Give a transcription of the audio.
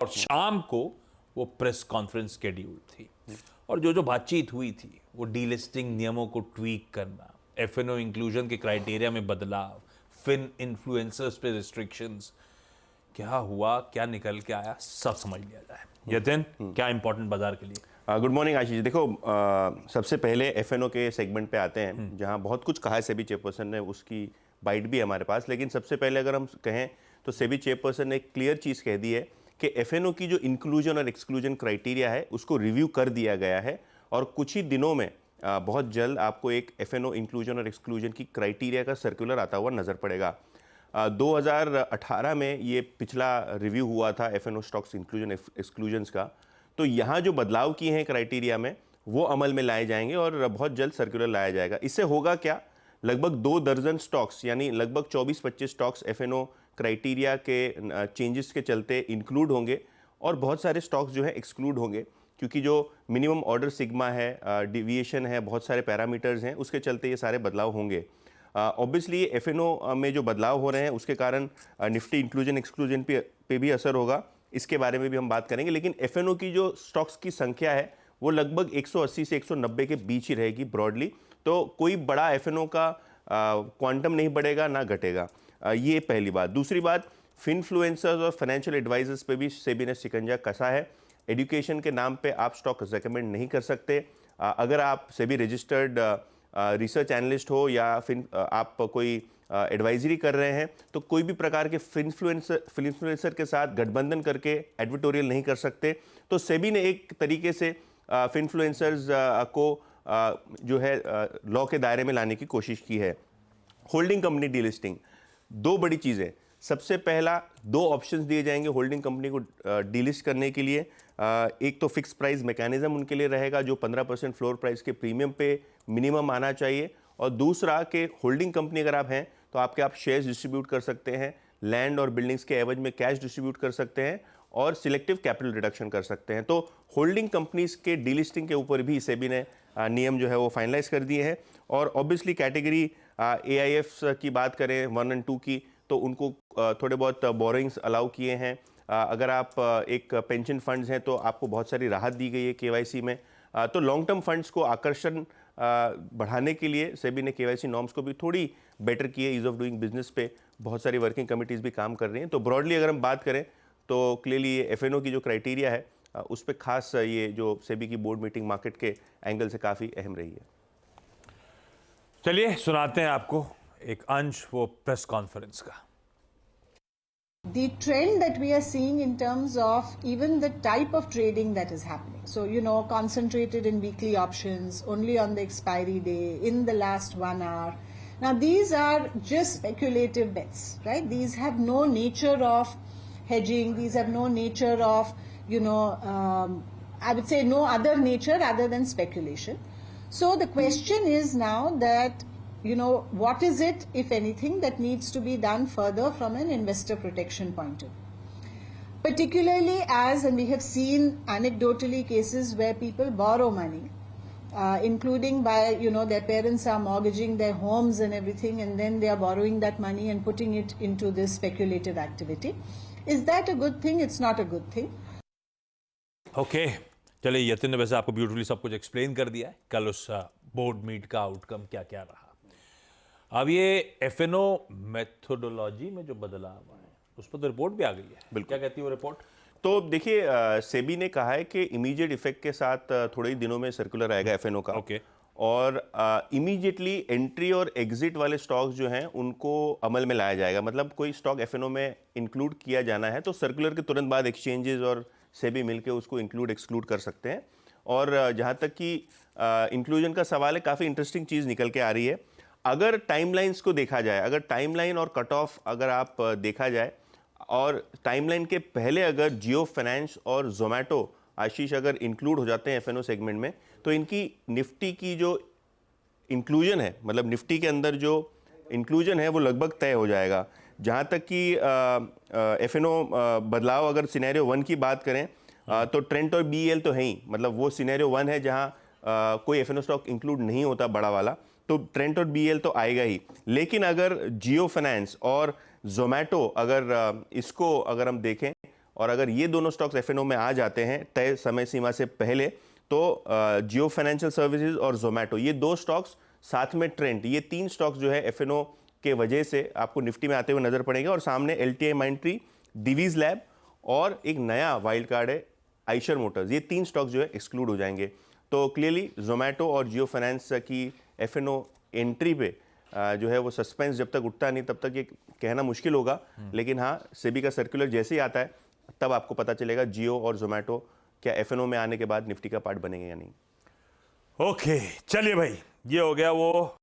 और शाम को वो प्रेस कॉन्फ्रेंस शेड्यूल थी और जो जो बातचीत हुई थी वो डीलिस्टिंग नियमों को ट्वीक करना, एफएनओ इंक्लूजन के क्राइटेरिया में बदलाव, फिन इन्फ्लुएंसर्स पे रिस्ट्रिक्शंस, क्या हुआ, क्या निकल के आया, सब समझ लिया जाए। यतिन, क्या इंपॉर्टेंट बाजार के लिए? गुड मॉर्निंग आशीष। देखो, सबसे पहले एफएनओ के सेगमेंट पे आते हैं जहां बहुत कुछ कहा है सेबी चेयरपर्सन ने, उसकी बाइट भी है हमारे पास। लेकिन सबसे पहले अगर हम कहें तो सेबी चेयरपर्सन ने एक क्लियर चीज़ कह दी है कि एफएनओ की जो इंक्लूजन और एक्सक्लूजन क्राइटेरिया है उसको रिव्यू कर दिया गया है और कुछ ही दिनों में बहुत जल्द आपको एक एफएनओ इंक्लूजन और एक्सक्लूजन की क्राइटेरिया का सर्कुलर आता हुआ नज़र पड़ेगा। 2018 में ये पिछला रिव्यू हुआ था एफएनओ स्टॉक्स इंक्लूजन एक्सक्लूजन्स का। तो यहाँ जो बदलाव किए हैं क्राइटेरिया में वो अमल में लाए जाएंगे और बहुत जल्द सर्कुलर लाया जाएगा। इससे होगा क्या, लगभग 2 दर्जन स्टॉक्स यानी लगभग 24-25 स्टॉक्स एफएनओ क्राइटेरिया के चेंजेस के चलते इंक्लूड होंगे और बहुत सारे स्टॉक्स जो है एक्सक्लूड होंगे, क्योंकि जो मिनिमम ऑर्डर सिग्मा है, डिविएशन है, बहुत सारे पैरामीटर्स हैं, उसके चलते ये सारे बदलाव होंगे। ऑब्वियसली एफएनओ में जो बदलाव हो रहे हैं उसके कारण निफ्टी इंक्लूजन एक्सक्लूजन पे भी असर होगा, इसके बारे में भी हम बात करेंगे। लेकिन एफएनओ की जो स्टॉक्स की संख्या है वो लगभग 180 से 190 के बीच ही रहेगी ब्रॉडली। तो कोई बड़ा एफएनओ का क्वांटम नहीं बढ़ेगा ना घटेगा, ये पहली बात। दूसरी बात, फिनफ्लुएंसर्स और फाइनेंशियल एडवाइजर्स पे भी सेबी ने शिकंजा कसा है। एजुकेशन के नाम पे आप स्टॉक रिकमेंड नहीं कर सकते। अगर आप सेबी रजिस्टर्ड रिसर्च एनालिस्ट हो या फिर आप कोई एडवाइजरी कर रहे हैं तो कोई भी प्रकार के फिनफ्लुएंसर के साथ गठबंधन करके एडवर्टोरियल नहीं कर सकते। तो सेबी ने एक तरीके से फिनफ्लुएंसर्स को जो है लॉ के दायरे में लाने की कोशिश की है। होल्डिंग कंपनी डीलिस्टिंग, 2 बड़ी चीज़ें। सबसे पहला, 2 ऑप्शंस दिए जाएंगे होल्डिंग कंपनी को डीलिस्ट करने के लिए। एक तो फिक्स प्राइस मैकेनिज्म उनके लिए रहेगा जो 15% फ्लोर प्राइस के प्रीमियम पे मिनिमम आना चाहिए, और दूसरा कि होल्डिंग कंपनी अगर आप हैं तो आप शेयर्स डिस्ट्रीब्यूट कर सकते हैं, लैंड और बिल्डिंग्स के एवज में कैश डिस्ट्रीब्यूट कर सकते हैं और सिलेक्टिव कैपिटल रिडक्शन कर सकते हैं। तो होल्डिंग कंपनीज के डीलिस्टिंग के ऊपर भी सेबी ने नियम जो है वो फाइनलाइज कर दिए हैं। और ऑब्वियसली कैटेगरी एआईएफ्स की बात करें 1 और 2 की, तो उनको थोड़े बहुत बोरोइंग्स अलाउ किए हैं। अगर आप एक पेंशन फंड्स हैं तो आपको बहुत सारी राहत दी गई है केवाईसी में। तो लॉन्ग टर्म फंड्स को आकर्षण बढ़ाने के लिए सेबी ने केवाईसी नॉर्म्स को भी थोड़ी बेटर की है। ईज ऑफ डूइंग बिजनेस पे बहुत सारी वर्किंग कमिटीज़ भी काम कर रही हैं। तो ब्रॉडली अगर हम बात करें तो क्लियरली ये एफएनओ की जो क्राइटेरिया है उस पर खास ये जो सेबी की बोर्ड मीटिंग मार्केट के एंगल से काफ़ी अहम रही है। चलिए सुनाते हैं आपको एक अंश वो प्रेस कॉन्फ्रेंस का। The trend that we are seeing in terms of even the type of trading that is happening. So, concentrated in weekly options, only on the expiry day, in the last 1 hour. Now, these are just speculative bets, right? These have no nature of hedging. These have no nature of, I would say no other nature other than speculation. So, the question is now that what is it, if anything, that needs to be done further from an investor protection point of view? Particularly and we have seen anecdotally cases where people borrow money, including by, their parents are mortgaging their homes and everything, and then they are borrowing that money and putting it into this speculative activity. Is that a good thing? It's not a good thing. Okay, चलिए यतिन ने वैसे आपको beautifully सब कुछ explain कर दिया है कल उस बोर्ड मीट का आउटकम क्या क्या रहा। अब ये एफएनओ मेथोडोलॉजी में जो बदलाव आए उस पर तो रिपोर्ट भी आ गई है। बिल्कुल, क्या कहती है वो रिपोर्ट? तो देखिए, सेबी ने कहा है कि इमीडिएट इफेक्ट के साथ थोड़े ही दिनों में सर्कुलर आएगा एफएनओ का। ओके। और इमीडिएटली एंट्री और एग्जिट वाले स्टॉक्स जो हैं उनको अमल में लाया जाएगा। मतलब कोई स्टॉक एफएनओ में इंक्लूड किया जाना है तो सर्कुलर के तुरंत बाद एक्सचेंजेस और सेबी मिलकर उसको इंक्लूड एक्सक्लूड कर सकते हैं। और जहाँ तक कि इंक्लूजन का सवाल है, काफ़ी इंटरेस्टिंग चीज़ निकल के आ रही है। अगर टाइमलाइंस को देखा जाए, अगर टाइमलाइन और कट ऑफ अगर आप देखा जाए, और टाइमलाइन के पहले अगर जियो फाइनेंस और जोमेटो आशीष अगर इंक्लूड हो जाते हैं एफएनओ सेगमेंट में, तो इनकी निफ्टी की जो इंक्लूजन है, मतलब निफ्टी के अंदर जो इंक्लूजन है वो लगभग तय हो जाएगा। जहाँ तक कि एफएनओ बदलाव अगर सिनेरियो 1 की बात करें तो ट्रेंट और बीएल तो है ही, मतलब वो सिनेरियो 1 है जहाँ कोई एफएनओ स्टॉक इंक्लूड नहीं होता बड़ा वाला, तो ट्रेंट और बीएल तो आएगा ही। लेकिन अगर जियो फाइनेंस और जोमेटो अगर इसको अगर हम देखें और अगर ये दोनों स्टॉक्स एफएनओ में आ जाते हैं तय समय सीमा से पहले, तो जियो फाइनेंशियल सर्विसेज और जोमेटो, ये दो स्टॉक्स साथ में ट्रेंड, ये 3 स्टॉक्स जो है एफएनओ के वजह से आपको निफ्टी में आते हुए नजर पड़ेंगे। और सामने एलटीआई माइंट्री, डिवीज लैब और एक नया वाइल्ड कार्ड है आइशर मोटर्स, ये 3 स्टॉक्स जो है एक्सक्लूड हो जाएंगे। तो क्लियरली जोमेटो और जियो फाइनेंस की एफएनओ एंट्री पे जो है वो सस्पेंस जब तक उठता नहीं तब तक ये कहना मुश्किल होगा। लेकिन हाँ, सेबी का सर्कुलर जैसे ही आता है तब आपको पता चलेगा जियो और जोमेटो क्या एफएनओ में आने के बाद निफ्टी का पार्ट बनेंगे या नहीं। ओके, चलिए भाई, ये हो गया वो